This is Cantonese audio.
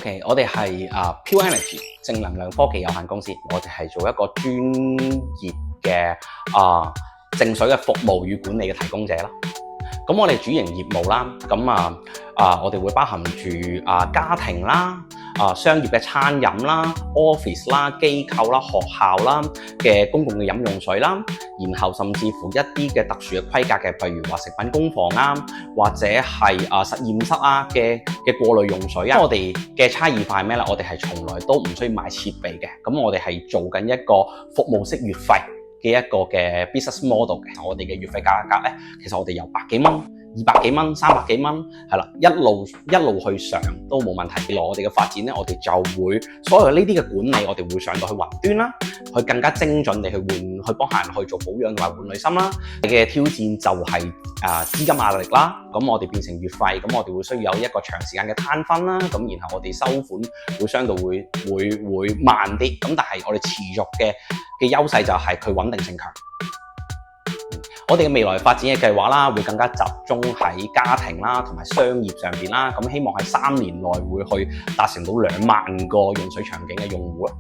OK，我哋係Pure Energy 正能量科技有限公司，我哋係做一個專業嘅淨水嘅服務與管理嘅提供者啦。咁我哋主營業務啦，我哋會包含住家庭啦、商業嘅餐飲啦、office 啦、機構啦、學校啦嘅公共嘅飲用水啦，然後甚至乎一啲嘅特殊嘅規格嘅，譬如話食品工房啦，或者係實驗室啊嘅過濾用水啊。我哋嘅差異化係咩咧？我哋係從來都唔需要買設備嘅，咁我哋係做緊一個服務式月費嘅一個嘅 business model 嘅。我哋嘅月費價格咧，其實我哋由百幾蚊、200幾蚊、300幾蚊，係啦，一路去上都冇問題。落我哋嘅發展咧，我哋就會所有呢啲嘅管理，我哋會上到去雲端啦，去更加精準地去幫客人去做保養同埋換濾芯啦。嘅挑戰就係資金壓力啦，咁我哋變成月費，咁我哋會需要有一個長時間嘅攤分啦，咁然後我哋收款會相對會慢啲，咁但係我哋持續嘅優勢就係佢穩定性強。我哋嘅未來發展嘅計劃啦，會更加集中喺家庭啦同埋商業上邊啦，咁希望喺3年內會去達成到2萬個用水場景嘅用戶。